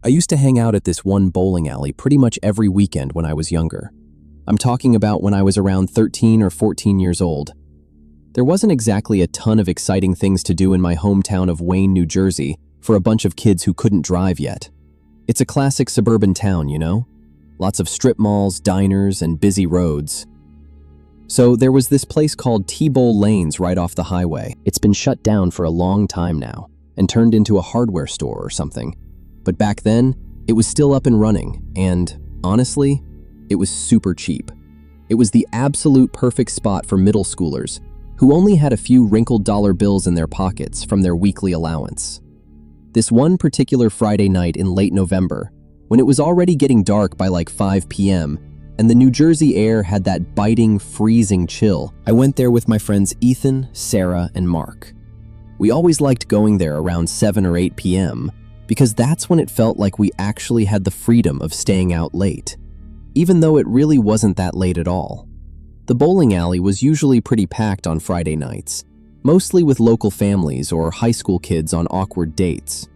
I used to hang out at this one bowling alley pretty much every weekend when I was younger. I'm talking about when I was around 13 or 14 years old. There wasn't exactly a ton of exciting things to do in my hometown of Wayne, New Jersey, for a bunch of kids who couldn't drive yet. It's a classic suburban town, you know? Lots of strip malls, diners, and busy roads. So there was this place called T-Bowl Lanes right off the highway. It's been shut down for a long time now and turned into a hardware store or something. But back then, it was still up and running, and honestly, it was super cheap. It was the absolute perfect spot for middle schoolers who only had a few wrinkled dollar bills in their pockets from their weekly allowance. This one particular Friday night in late November, when it was already getting dark by like 5 p.m., and the New Jersey air had that biting, freezing chill, I went there with my friends Ethan, Sarah, and Mark. We always liked going there around 7 or 8 p.m., because that's when it felt like we actually had the freedom of staying out late, even though it really wasn't that late at all. The bowling alley was usually pretty packed on Friday nights, mostly with local families or high school kids on awkward dates.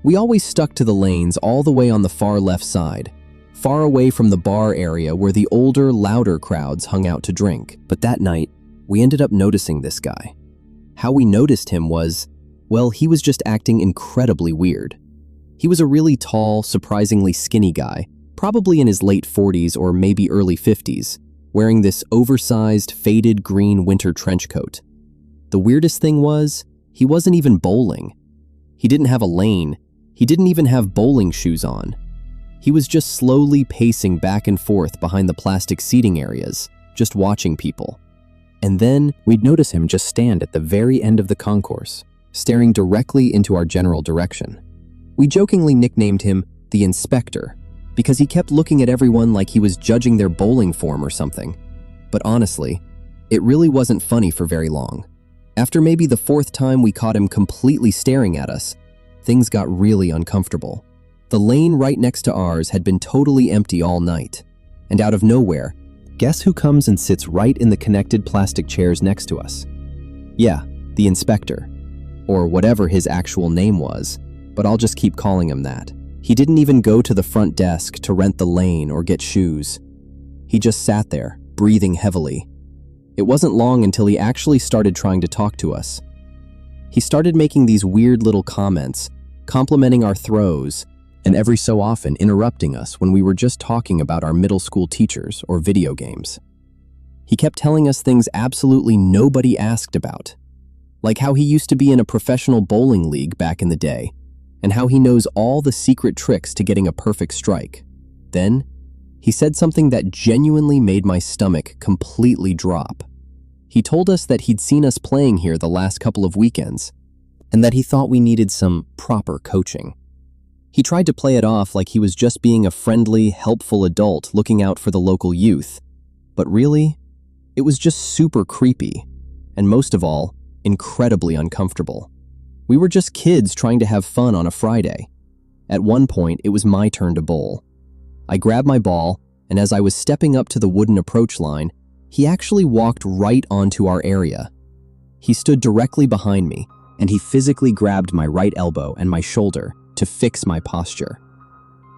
We always stuck to the lanes all the way on the far left side, far away from the bar area where the older, louder crowds hung out to drink. But that night, we ended up noticing this guy. How we noticed him was, well, he was just acting incredibly weird. He was a really tall, surprisingly skinny guy, probably in his late 40s or maybe early 50s, wearing this oversized, faded green winter trench coat. The weirdest thing was, he wasn't even bowling. He didn't have a lane. He didn't even have bowling shoes on. He was just slowly pacing back and forth behind the plastic seating areas, just watching people. And then we'd notice him just stand at the very end of the concourse, staring directly into our general direction. We jokingly nicknamed him the Inspector, because he kept looking at everyone like he was judging their bowling form or something. But honestly, it really wasn't funny for very long. After maybe the fourth time we caught him completely staring at us, things got really uncomfortable. The lane right next to ours had been totally empty all night. And out of nowhere, guess who comes and sits right in the connected plastic chairs next to us? Yeah, the Inspector. Or whatever his actual name was, but I'll just keep calling him that. He didn't even go to the front desk to rent the lane or get shoes. He just sat there, breathing heavily. It wasn't long until he actually started trying to talk to us. He started making these weird little comments, complimenting our throws, and every so often interrupting us when we were just talking about our middle school teachers or video games. He kept telling us things absolutely nobody asked about, like how he used to be in a professional bowling league back in the day, and how he knows all the secret tricks to getting a perfect strike. Then, he said something that genuinely made my stomach completely drop. He told us that he'd seen us playing here the last couple of weekends, and that he thought we needed some proper coaching. He tried to play it off like he was just being a friendly, helpful adult looking out for the local youth. But really, it was just super creepy, and most of all, incredibly uncomfortable. We were just kids trying to have fun on a Friday. At one point, it was my turn to bowl. I grabbed my ball, and as I was stepping up to the wooden approach line, he actually walked right onto our area. He stood directly behind me, and he physically grabbed my right elbow and my shoulder to fix my posture.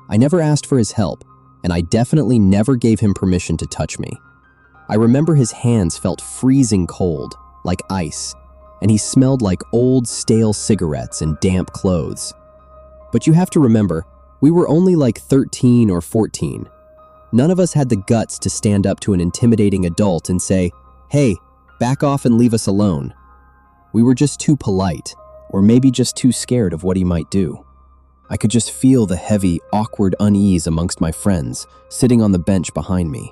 I never asked for his help, and I definitely never gave him permission to touch me. I remember his hands felt freezing cold, like ice, and he smelled like old, stale cigarettes and damp clothes. But you have to remember, we were only like 13 or 14. None of us had the guts to stand up to an intimidating adult and say, "Hey, back off and leave us alone." We were just too polite, or maybe just too scared of what he might do. I could just feel the heavy, awkward unease amongst my friends sitting on the bench behind me.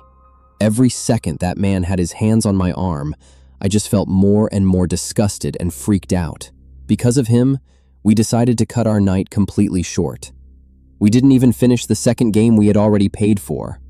Every second that man had his hands on my arm, I just felt more and more disgusted and freaked out. Because of him, we decided to cut our night completely short. We didn't even finish the second game we had already paid for.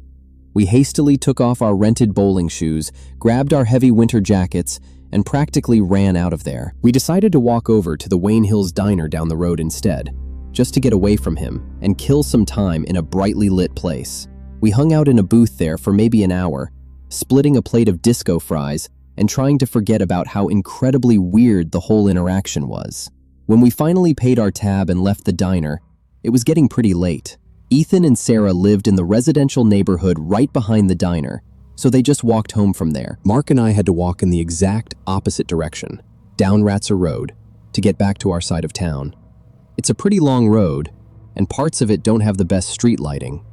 We hastily took off our rented bowling shoes, grabbed our heavy winter jackets, and practically ran out of there. We decided to walk over to the Wayne Hills Diner down the road instead, just to get away from him and kill some time in a brightly lit place. We hung out in a booth there for maybe an hour, splitting a plate of disco fries and trying to forget about how incredibly weird the whole interaction was. When we finally paid our tab and left the diner, It was getting pretty late. Ethan and Sarah lived in the residential neighborhood right behind the diner, so they just walked home from there. Mark and I had to walk in the exact opposite direction, down Ratzer Road, to get back to our side of town. It's a pretty long road, and parts of it don't have the best street lighting.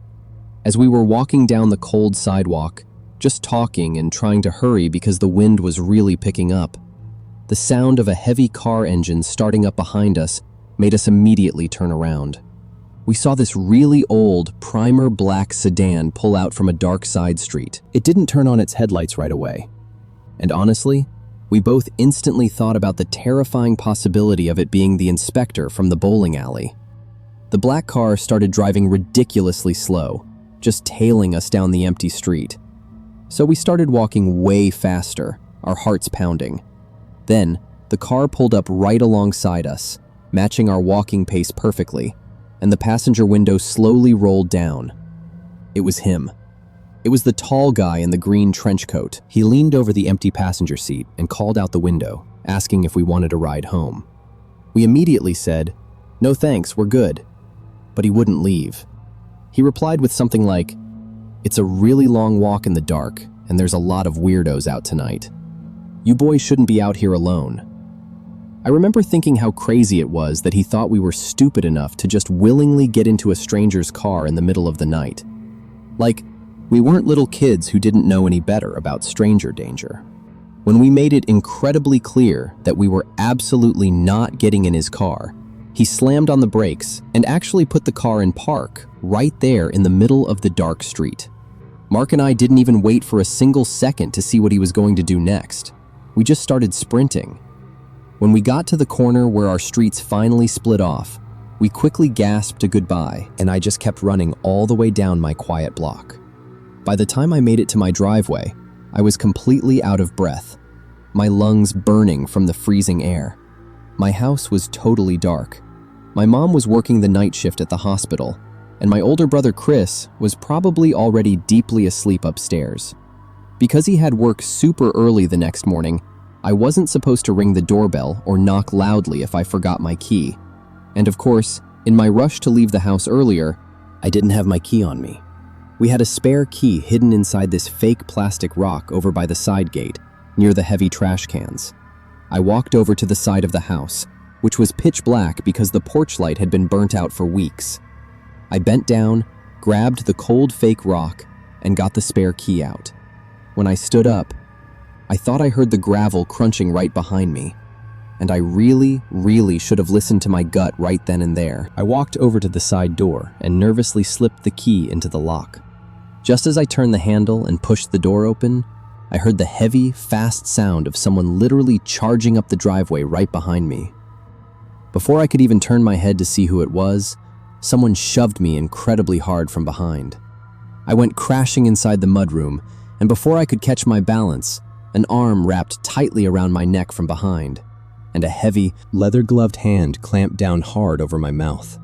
As we were walking down the cold sidewalk, just talking and trying to hurry because the wind was really picking up, the sound of a heavy car engine starting up behind us made us immediately turn around. We saw this really old, primer black sedan pull out from a dark side street. It didn't turn on its headlights right away. And honestly, we both instantly thought about the terrifying possibility of it being the inspector from the bowling alley. The black car started driving ridiculously slow, just tailing us down the empty street. So we started walking way faster, our hearts pounding. Then, the car pulled up right alongside us, matching our walking pace perfectly, and the passenger window slowly rolled down. It was him. It was the tall guy in the green trench coat. He leaned over the empty passenger seat and called out the window, asking if we wanted a ride home. We immediately said, "No thanks, we're good." But he wouldn't leave. He replied with something like, "It's a really long walk in the dark, and there's a lot of weirdos out tonight. You boys shouldn't be out here alone." I remember thinking how crazy it was that he thought we were stupid enough to just willingly get into a stranger's car in the middle of the night. Like, we weren't little kids who didn't know any better about stranger danger. When we made it incredibly clear that we were absolutely not getting in his car, he slammed on the brakes and actually put the car in park right there in the middle of the dark street. Mark and I didn't even wait for a single second to see what he was going to do next. We just started sprinting. When we got to the corner where our streets finally split off, we quickly gasped a goodbye, and I just kept running all the way down my quiet block. By the time I made it to my driveway, I was completely out of breath, my lungs burning from the freezing air. My house was totally dark. My mom was working the night shift at the hospital, and my older brother Chris was probably already deeply asleep upstairs. Because he had work super early the next morning, I wasn't supposed to ring the doorbell or knock loudly if I forgot my key. And of course, in my rush to leave the house earlier, I didn't have my key on me. We had a spare key hidden inside this fake plastic rock over by the side gate, near the heavy trash cans. I walked over to the side of the house, which was pitch black because the porch light had been burnt out for weeks. I bent down, grabbed the cold fake rock, and got the spare key out. When I stood up, I thought I heard the gravel crunching right behind me, and I really should have listened to my gut right then and there. I walked over to the side door and nervously slipped the key into the lock. Just as I turned the handle and pushed the door open, I heard the heavy, fast sound of someone literally charging up the driveway right behind me. Before I could even turn my head to see who it was, someone shoved me incredibly hard from behind. I went crashing inside the mudroom, and before I could catch my balance, an arm wrapped tightly around my neck from behind, and a heavy, leather-gloved hand clamped down hard over my mouth.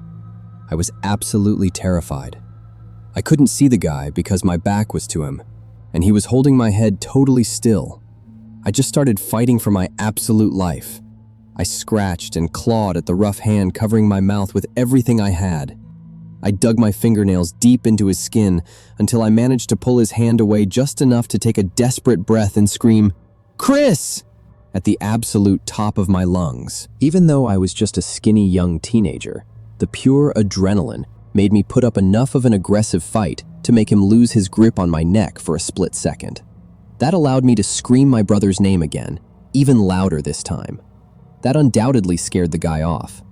I was absolutely terrified. I couldn't see the guy because my back was to him, and he was holding my head totally still. I just started fighting for my absolute life. I scratched and clawed at the rough hand covering my mouth with everything I had. I dug my fingernails deep into his skin until I managed to pull his hand away just enough to take a desperate breath and scream, "Chris!" at the absolute top of my lungs. Even though I was just a skinny young teenager, the pure adrenaline made me put up enough of an aggressive fight to make him lose his grip on my neck for a split second. That allowed me to scream my brother's name again, even louder this time. That undoubtedly scared the guy off.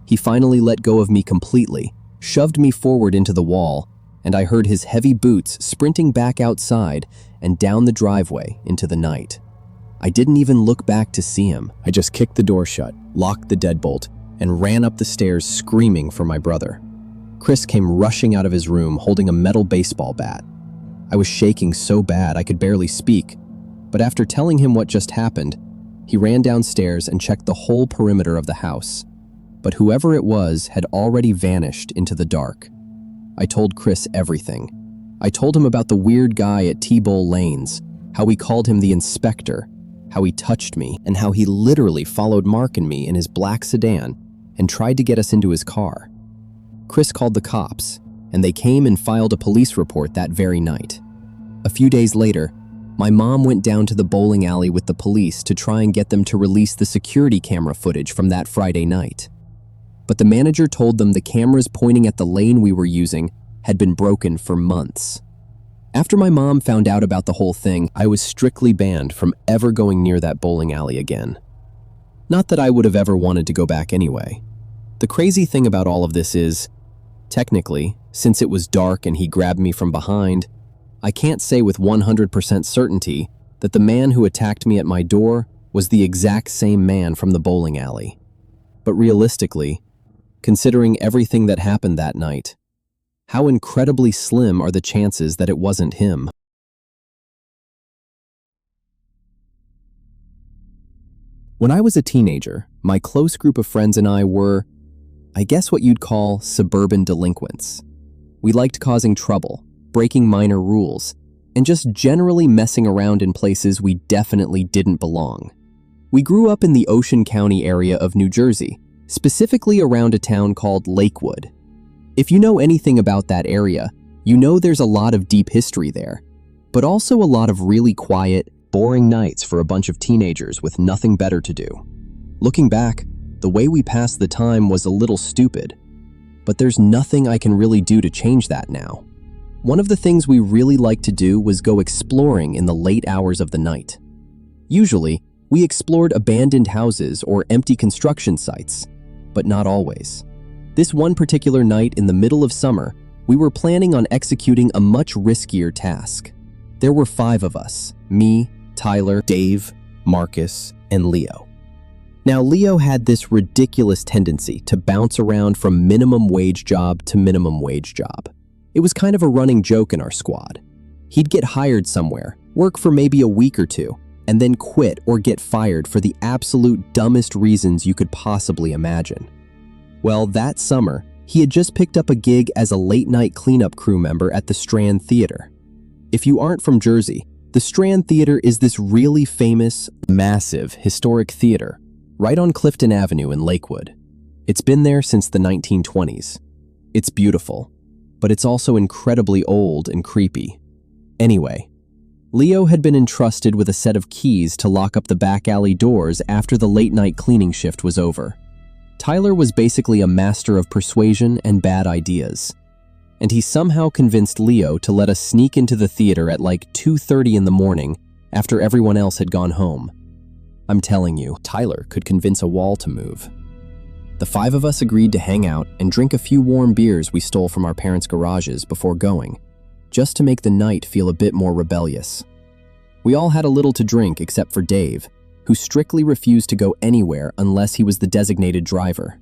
He finally let go of me completely, shoved me forward into the wall, and I heard his heavy boots sprinting back outside and down the driveway into the night. I didn't even look back to see him. I just kicked the door shut, locked the deadbolt, and ran up the stairs screaming for my brother. Chris came rushing out of his room holding a metal baseball bat. I was shaking so bad I could barely speak, but after telling him what just happened, he ran downstairs and checked the whole perimeter of the house. But whoever it was had already vanished into the dark. I told Chris everything. I told him about the weird guy at T-Bowl Lanes, how we called him the inspector, how he touched me, and how he literally followed Mark and me in his black sedan and tried to get us into his car. Chris called the cops, and they came and filed a police report that very night. A few days later, my mom went down to the bowling alley with the police to try and get them to release the security camera footage from that Friday night. But the manager told them the cameras pointing at the lane we were using had been broken for months. After my mom found out about the whole thing, I was strictly banned from ever going near that bowling alley again. Not that I would have ever wanted to go back anyway. The crazy thing about all of this is, technically, since it was dark and he grabbed me from behind, I can't say with 100% certainty that the man who attacked me at my door was the exact same man from the bowling alley. But realistically, considering everything that happened that night, how incredibly slim are the chances that it wasn't him? When I was a teenager, my close group of friends and I were, I guess what you'd call suburban delinquents. We liked causing trouble, breaking minor rules, and just generally messing around in places we definitely didn't belong. We grew up in the Ocean County area of New Jersey, specifically around a town called Lakewood. If you know anything about that area, you know there's a lot of deep history there, but also a lot of really quiet, boring nights for a bunch of teenagers with nothing better to do. Looking back, the way we passed the time was a little stupid, but there's nothing I can really do to change that now. One of the things we really liked to do was go exploring in the late hours of the night. Usually, we explored abandoned houses or empty construction sites, but not always. This one particular night in the middle of summer, we were planning on executing a much riskier task. There were 5 of us: me, Tyler, Dave, Marcus, and Leo. Now, Leo had this ridiculous tendency to bounce around from minimum wage job to minimum wage job. It was kind of a running joke in our squad. He'd get hired somewhere, work for maybe a week or two, and then quit or get fired for the absolute dumbest reasons you could possibly imagine. Well, that summer, he had just picked up a gig as a late-night cleanup crew member at the Strand Theater. If you aren't from Jersey, the Strand Theater is this really famous, massive, historic theater right on Clifton Avenue in Lakewood. It's been there since the 1920s. It's beautiful, but it's also incredibly old and creepy. Anyway, Leo had been entrusted with a set of keys to lock up the back alley doors after the late-night cleaning shift was over. Tyler was basically a master of persuasion and bad ideas, and he somehow convinced Leo to let us sneak into the theater at like 2:30 in the morning after everyone else had gone home. I'm telling you, Tyler could convince a wall to move. The 5 of us agreed to hang out and drink a few warm beers we stole from our parents' garages before going, just to make the night feel a bit more rebellious. We all had a little to drink except for Dave, who strictly refused to go anywhere unless he was the designated driver.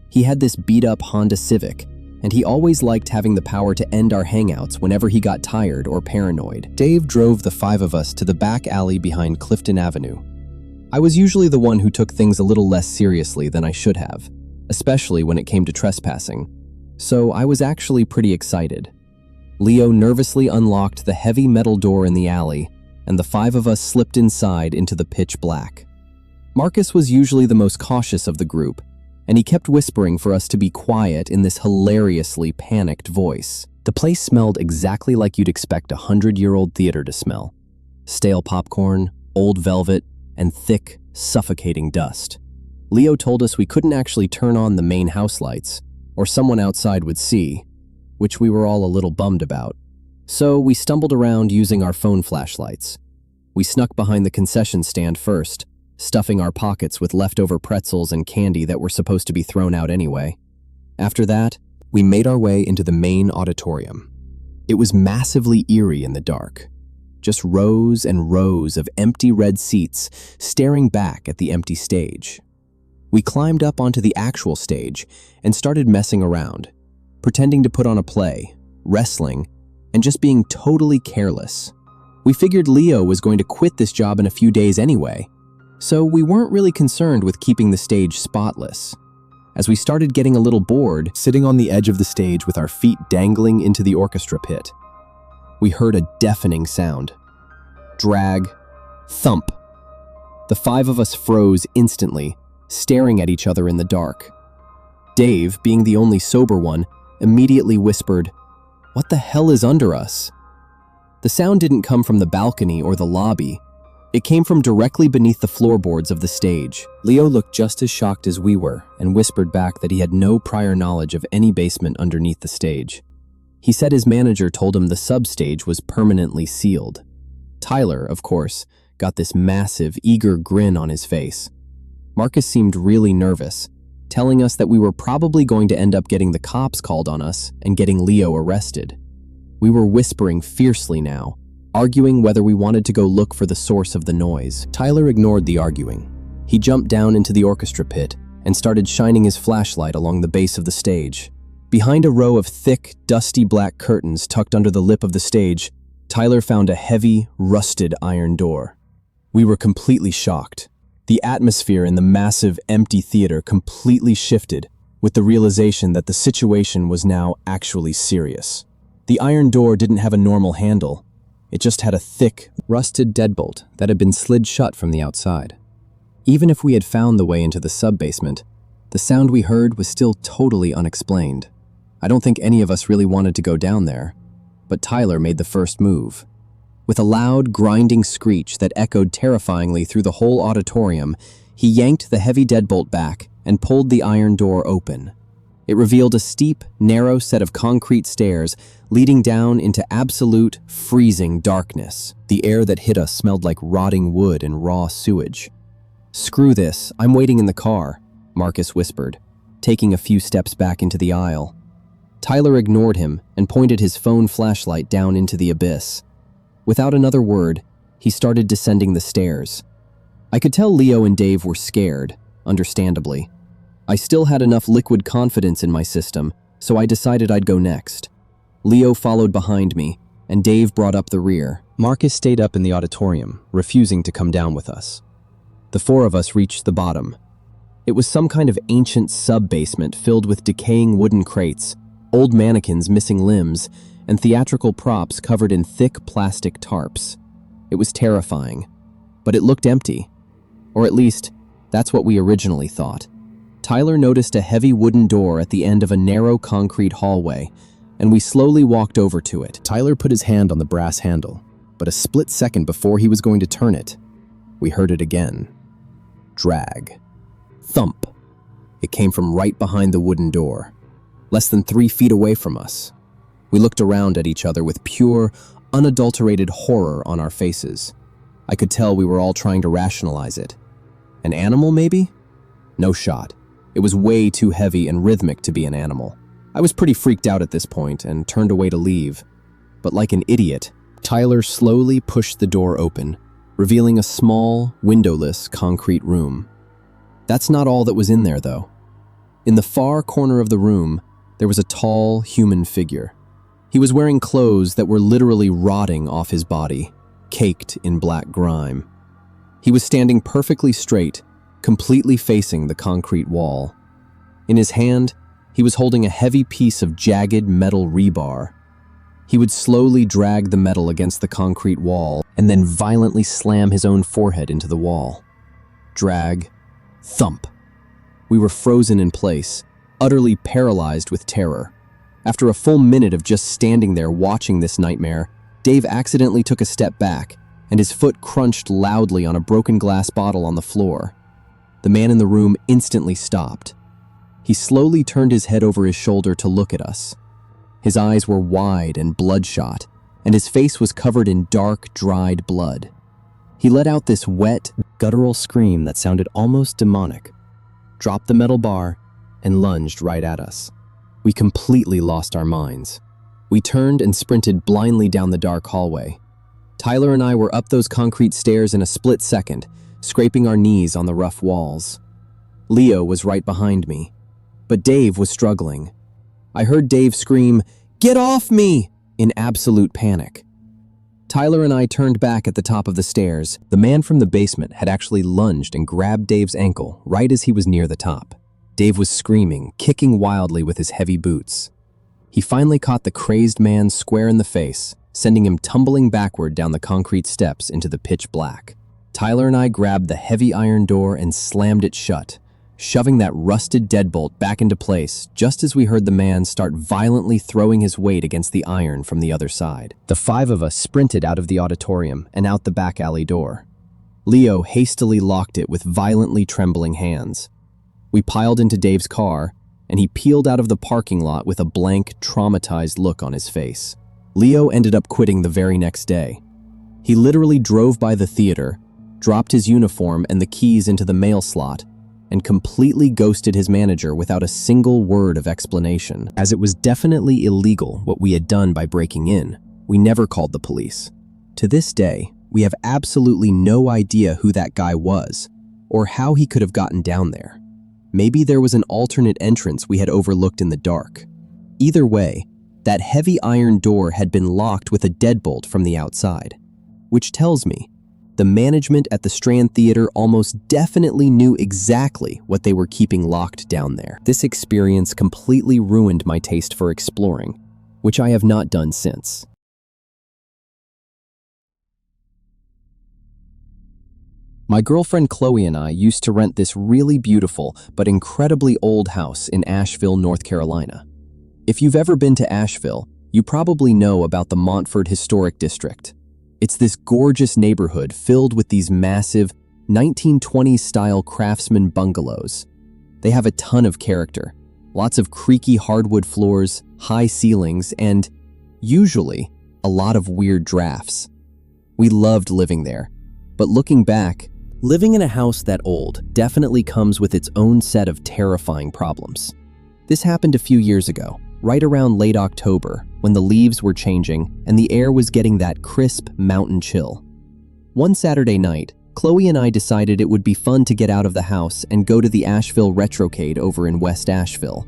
He had this beat-up Honda Civic, and he always liked having the power to end our hangouts whenever he got tired or paranoid. Dave drove the 5 of us to the back alley behind Clifton Avenue. I was usually the one who took things a little less seriously than I should have, especially when it came to trespassing, so I was actually pretty excited. Leo nervously unlocked the heavy metal door in the alley, and the 5 of us slipped inside into the pitch black. Marcus was usually the most cautious of the group, and he kept whispering for us to be quiet in this hilariously panicked voice. The place smelled exactly like you'd expect a 100-year-old theater to smell. Stale popcorn, old velvet, and thick, suffocating dust. Leo told us we couldn't actually turn on the main house lights, or someone outside would see, which we were all a little bummed about. So we stumbled around using our phone flashlights. We snuck behind the concession stand first, stuffing our pockets with leftover pretzels and candy that were supposed to be thrown out anyway. After that, we made our way into the main auditorium. It was massively eerie in the dark. Just rows and rows of empty red seats staring back at the empty stage. We climbed up onto the actual stage and started messing around, pretending to put on a play, wrestling, and just being totally careless. We figured Leo was going to quit this job in a few days anyway, so we weren't really concerned with keeping the stage spotless. As we started getting a little bored, sitting on the edge of the stage with our feet dangling into the orchestra pit, we heard a deafening sound. Drag. Thump. The 5 of us froze instantly, staring at each other in the dark. Dave, being the only sober one, immediately whispered, "What the hell is under us?" The sound didn't come from the balcony or the lobby. It came from directly beneath the floorboards of the stage. Leo looked just as shocked as we were and whispered back that he had no prior knowledge of any basement underneath the stage. He said his manager told him the substage was permanently sealed. Tyler, of course, got this massive, eager grin on his face. Marcus seemed really nervous, telling us that we were probably going to end up getting the cops called on us and getting Leo arrested. We were whispering fiercely now, arguing whether we wanted to go look for the source of the noise. Tyler ignored the arguing. He jumped down into the orchestra pit and started shining his flashlight along the base of the stage. Behind a row of thick, dusty black curtains tucked under the lip of the stage, Tyler found a heavy, rusted iron door. We were completely shocked. The atmosphere in the massive, empty theater completely shifted with the realization that the situation was now actually serious. The iron door didn't have a normal handle. It just had a thick, rusted deadbolt that had been slid shut from the outside. Even if we had found the way into the sub-basement, the sound we heard was still totally unexplained. I don't think any of us really wanted to go down there, but Tyler made the first move. With a loud, grinding screech that echoed terrifyingly through the whole auditorium, he yanked the heavy deadbolt back and pulled the iron door open. It revealed a steep, narrow set of concrete stairs leading down into absolute, freezing darkness. The air that hit us smelled like rotting wood and raw sewage. "Screw this, I'm waiting in the car," Marcus whispered, taking a few steps back into the aisle. Tyler ignored him and pointed his phone flashlight down into the abyss. Without another word, he started descending the stairs. I could tell Leo and Dave were scared, understandably. I still had enough liquid confidence in my system, so I decided I'd go next. Leo followed behind me, and Dave brought up the rear. Marcus stayed up in the auditorium, refusing to come down with us. The four of us reached the bottom. It was some kind of ancient sub-basement filled with decaying wooden crates, old mannequins missing limbs, and theatrical props covered in thick plastic tarps. It was terrifying, but it looked empty. Or at least, that's what we originally thought. Tyler noticed a heavy wooden door at the end of a narrow concrete hallway, and we slowly walked over to it. Tyler put his hand on the brass handle, but a split second before he was going to turn it, we heard it again. Drag. Thump. It came from right behind the wooden door, less than 3 feet away from us. We looked around at each other with pure, unadulterated horror on our faces. I could tell we were all trying to rationalize it. An animal, maybe? No shot. It was way too heavy and rhythmic to be an animal. I was pretty freaked out at this point and turned away to leave. But like an idiot, Tyler slowly pushed the door open, revealing a small, windowless concrete room. That's not all that was in there, though. In the far corner of the room, there was a tall, human figure. He was wearing clothes that were literally rotting off his body, caked in black grime. He was standing perfectly straight, completely facing the concrete wall. In his hand, he was holding a heavy piece of jagged metal rebar. He would slowly drag the metal against the concrete wall and then violently slam his own forehead into the wall. Drag. Thump. We were frozen in place, utterly paralyzed with terror. After a full minute of just standing there watching this nightmare, Dave accidentally took a step back, and his foot crunched loudly on a broken glass bottle on the floor. The man in the room instantly stopped. He slowly turned his head over his shoulder to look at us. His eyes were wide and bloodshot, and his face was covered in dark, dried blood. He let out this wet, guttural scream that sounded almost demonic, dropped the metal bar, and lunged right at us. We completely lost our minds. We turned and sprinted blindly down the dark hallway. Tyler and I were up those concrete stairs in a split second, scraping our knees on the rough walls. Leo was right behind me, but Dave was struggling. I heard Dave scream, "Get off me!" in absolute panic. Tyler and I turned back at the top of the stairs. The man from the basement had actually lunged and grabbed Dave's ankle right as he was near the top. Dave was screaming, kicking wildly with his heavy boots. He finally caught the crazed man square in the face, sending him tumbling backward down the concrete steps into the pitch black. Tyler and I grabbed the heavy iron door and slammed it shut, shoving that rusted deadbolt back into place just as we heard the man start violently throwing his weight against the iron from the other side. The five of us sprinted out of the auditorium and out the back alley door. Leo hastily locked it with violently trembling hands. We piled into Dave's car, and he peeled out of the parking lot with a blank, traumatized look on his face. Leo ended up quitting the very next day. He literally drove by the theater, dropped his uniform and the keys into the mail slot, and completely ghosted his manager without a single word of explanation. As it was definitely illegal what we had done by breaking in, we never called the police. To this day, we have absolutely no idea who that guy was, or how he could have gotten down there. Maybe there was an alternate entrance we had overlooked in the dark. Either way, that heavy iron door had been locked with a deadbolt from the outside, which tells me the management at the Strand Theater almost definitely knew exactly what they were keeping locked down there. This experience completely ruined my taste for exploring, which I have not done since. My girlfriend Chloe and I used to rent this really beautiful but incredibly old house in Asheville, North Carolina. If you've ever been to Asheville, you probably know about the Montford Historic District. It's this gorgeous neighborhood filled with these massive 1920s-style craftsman bungalows. They have a ton of character, lots of creaky hardwood floors, high ceilings, and, usually, a lot of weird drafts. We loved living there, but looking back, living in a house that old definitely comes with its own set of terrifying problems. This happened a few years ago, right around late October, when the leaves were changing and the air was getting that crisp mountain chill. One Saturday night, Chloe and I decided it would be fun to get out of the house and go to the Asheville Retrocade over in West Asheville.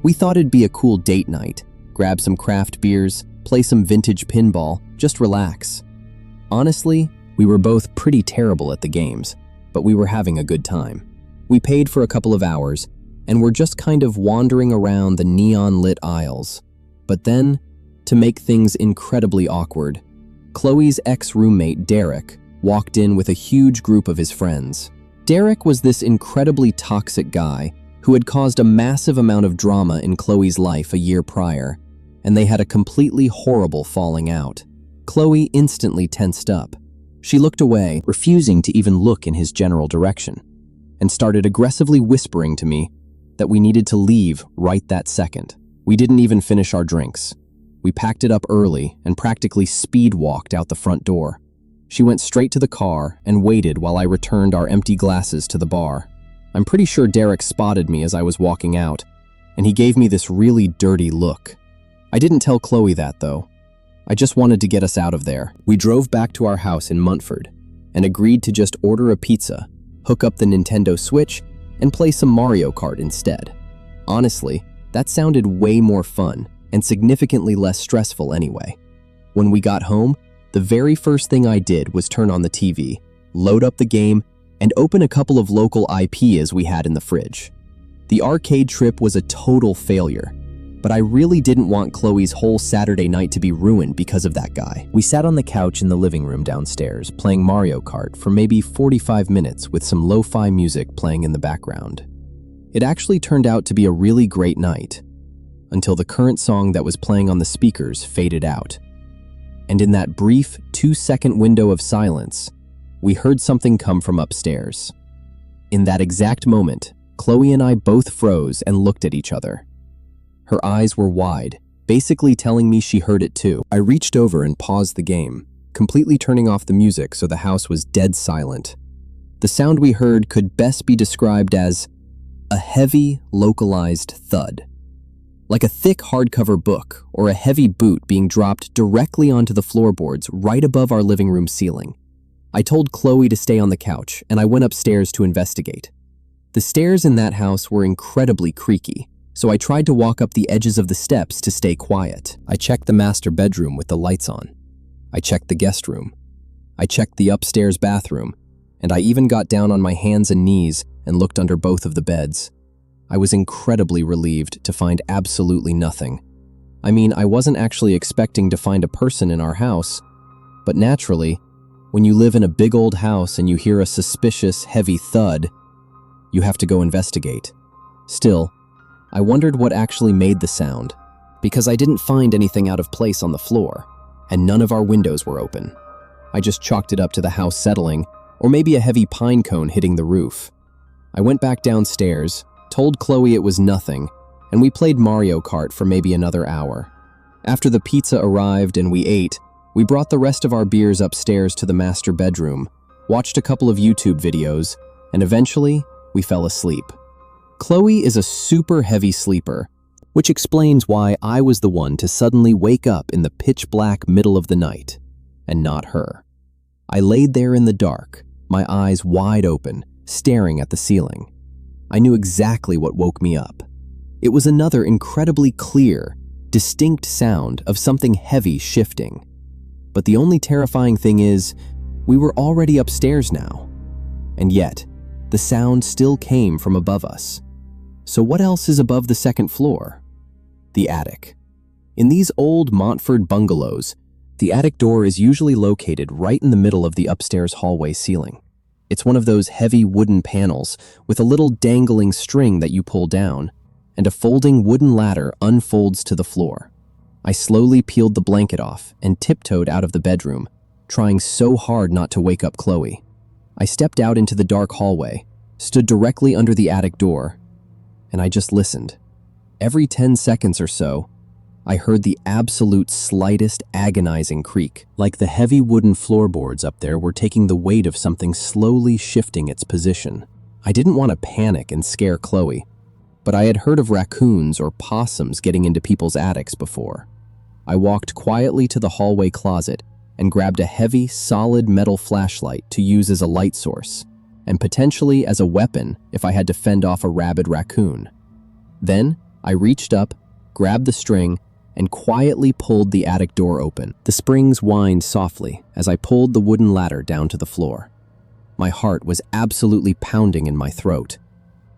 We thought it'd be a cool date night, grab some craft beers, play some vintage pinball, just relax. Honestly, we were both pretty terrible at the games, but we were having a good time. We paid for a couple of hours, and were just kind of wandering around the neon-lit aisles. But then, to make things incredibly awkward, Chloe's ex-roommate, Derek, walked in with a huge group of his friends. Derek was this incredibly toxic guy who had caused a massive amount of drama in Chloe's life a year prior, and they had a completely horrible falling out. Chloe instantly tensed up. She looked away, refusing to even look in his general direction, and started aggressively whispering to me that we needed to leave right that second. We didn't even finish our drinks. We packed it up early and practically speed walked out the front door. She went straight to the car and waited while I returned our empty glasses to the bar. I'm pretty sure Derek spotted me as I was walking out, and he gave me this really dirty look. I didn't tell Chloe that, though. I just wanted to get us out of there. We drove back to our house in Montford and agreed to just order a pizza, hook up the Nintendo Switch, and play some Mario Kart instead. Honestly, that sounded way more fun and significantly less stressful anyway. When we got home, the very first thing I did was turn on the TV, load up the game, and open a couple of local IPs we had in the fridge. The arcade trip was a total failure, but I really didn't want Chloe's whole Saturday night to be ruined because of that guy. We sat on the couch in the living room downstairs playing Mario Kart for maybe 45 minutes with some lo-fi music playing in the background. It actually turned out to be a really great night, until the current song that was playing on the speakers faded out. And in that brief 2-second window of silence, we heard something come from upstairs. In that exact moment, Chloe and I both froze and looked at each other. Her eyes were wide, basically telling me she heard it too. I reached over and paused the game, completely turning off the music so the house was dead silent. The sound we heard could best be described as a heavy, localized thud. Like a thick hardcover book or a heavy boot being dropped directly onto the floorboards right above our living room ceiling. I told Chloe to stay on the couch, and I went upstairs to investigate. The stairs in that house were incredibly creaky, so I tried to walk up the edges of the steps to stay quiet. I checked the master bedroom with the lights on. I checked the guest room. I checked the upstairs bathroom, and I even got down on my hands and knees and looked under both of the beds. I was incredibly relieved to find absolutely nothing. I mean, I wasn't actually expecting to find a person in our house, but naturally, when you live in a big old house and you hear a suspicious, heavy thud, You have to go investigate. Still, I wondered what actually made the sound, because I didn't find anything out of place on the floor, and none of our windows were open. I just chalked it up to the house settling, or maybe a heavy pine cone hitting the roof. I went back downstairs, told Chloe it was nothing, and we played Mario Kart for maybe another hour. After the pizza arrived and we ate, we brought the rest of our beers upstairs to the master bedroom, watched a couple of YouTube videos, and eventually, we fell asleep. Chloe is a super heavy sleeper, which explains why I was the one to suddenly wake up in the pitch-black middle of the night, and not her. I laid there in the dark, my eyes wide open, staring at the ceiling. I knew exactly what woke me up. It was another incredibly clear, distinct sound of something heavy shifting. But the only terrifying thing is, we were already upstairs now. And yet, the sound still came from above us. So what else is above the second floor? The attic. In these old Montford bungalows, the attic door is usually located right in the middle of the upstairs hallway ceiling. It's one of those heavy wooden panels with a little dangling string that you pull down, and a folding wooden ladder unfolds to the floor. I slowly peeled the blanket off and tiptoed out of the bedroom, trying so hard not to wake up Chloe. I stepped out into the dark hallway, stood directly under the attic door, and I just listened. Every 10 seconds or so, I heard the absolute slightest agonizing creak, like the heavy wooden floorboards up there were taking the weight of something slowly shifting its position. I didn't want to panic and scare Chloe, but I had heard of raccoons or possums getting into people's attics before. I walked quietly to the hallway closet and grabbed a heavy, solid metal flashlight to use as a light source, and potentially as a weapon if I had to fend off a rabid raccoon. Then, I reached up, grabbed the string, and quietly pulled the attic door open. The springs whined softly as I pulled the wooden ladder down to the floor. My heart was absolutely pounding in my throat.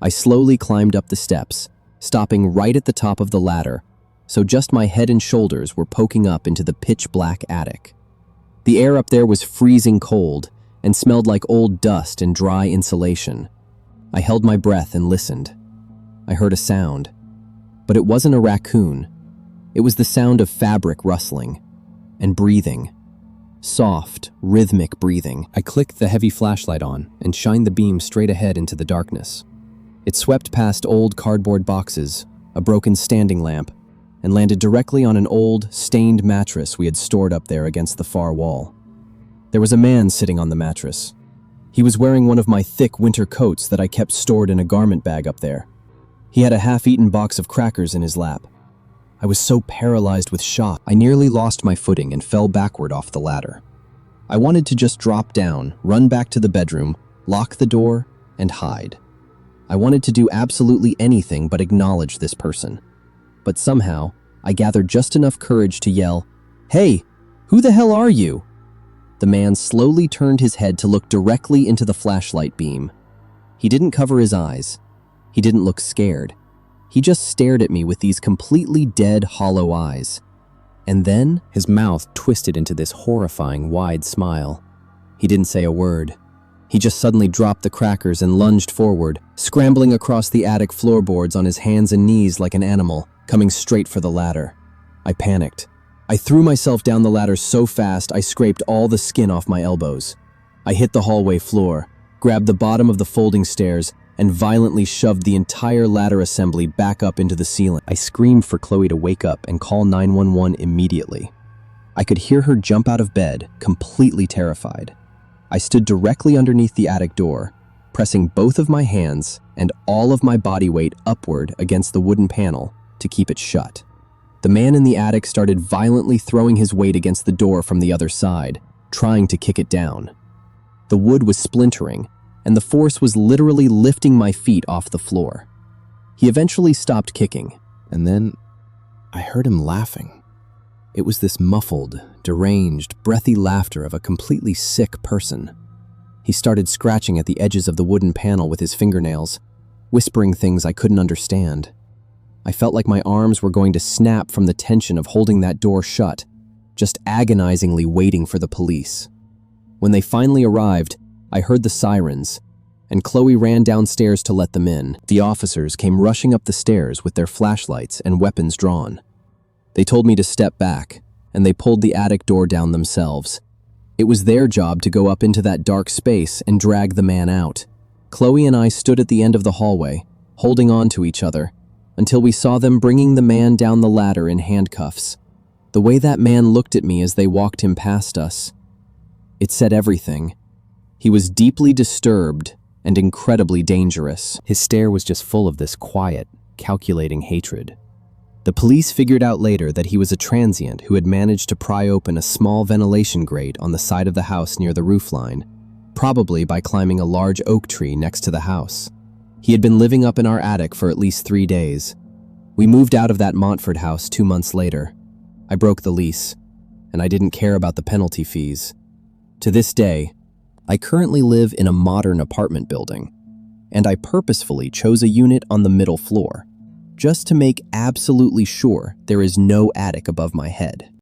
I slowly climbed up the steps, stopping right at the top of the ladder, so just my head and shoulders were poking up into the pitch-black attic. The air up there was freezing cold and smelled like old dust and dry insulation. I held my breath and listened. I heard a sound, but it wasn't a raccoon. It was the sound of fabric rustling and breathing. Soft, rhythmic breathing. I clicked the heavy flashlight on and shined the beam straight ahead into the darkness. It swept past old cardboard boxes, a broken standing lamp, and landed directly on an old, stained mattress we had stored up there against the far wall. There was a man sitting on the mattress. He was wearing one of my thick winter coats that I kept stored in a garment bag up there. He had a half-eaten box of crackers in his lap. I was so paralyzed with shock, I nearly lost my footing and fell backward off the ladder. I wanted to just drop down, run back to the bedroom, lock the door, and hide. I wanted to do absolutely anything but acknowledge this person. But somehow, I gathered just enough courage to yell, "Hey, who the hell are you?" The man slowly turned his head to look directly into the flashlight beam. He didn't cover his eyes. He didn't look scared. He just stared at me with these completely dead, hollow eyes. And then, his mouth twisted into this horrifying, wide smile. He didn't say a word. He just suddenly dropped the crackers and lunged forward, scrambling across the attic floorboards on his hands and knees like an animal, coming straight for the ladder. I panicked. I threw myself down the ladder so fast I scraped all the skin off my elbows. I hit the hallway floor, grabbed the bottom of the folding stairs, and violently shoved the entire ladder assembly back up into the ceiling. I screamed for Chloe to wake up and call 911 immediately. I could hear her jump out of bed, completely terrified. I stood directly underneath the attic door, pressing both of my hands and all of my body weight upward against the wooden panel to keep it shut. The man in the attic started violently throwing his weight against the door from the other side, trying to kick it down. The wood was splintering, and the force was literally lifting my feet off the floor. He eventually stopped kicking, and then I heard him laughing. It was this muffled, deranged, breathy laughter of a completely sick person. He started scratching at the edges of the wooden panel with his fingernails, whispering things I couldn't understand. I felt like my arms were going to snap from the tension of holding that door shut, just agonizingly waiting for the police. When they finally arrived, I heard the sirens, and Chloe ran downstairs to let them in. The officers came rushing up the stairs with their flashlights and weapons drawn. They told me to step back, and they pulled the attic door down themselves. It was their job to go up into that dark space and drag the man out. Chloe and I stood at the end of the hallway, holding on to each other, until we saw them bringing the man down the ladder in handcuffs. The way that man looked at me as they walked him past us, it said everything. He was deeply disturbed and incredibly dangerous. His stare was just full of this quiet, calculating hatred. The police figured out later that he was a transient who had managed to pry open a small ventilation grate on the side of the house near the roofline, probably by climbing a large oak tree next to the house. He had been living up in our attic for at least 3 days. We moved out of that Montford house 2 months later. I broke the lease, and I didn't care about the penalty fees. To this day, I currently live in a modern apartment building, and I purposefully chose a unit on the middle floor, just to make absolutely sure there is no attic above my head.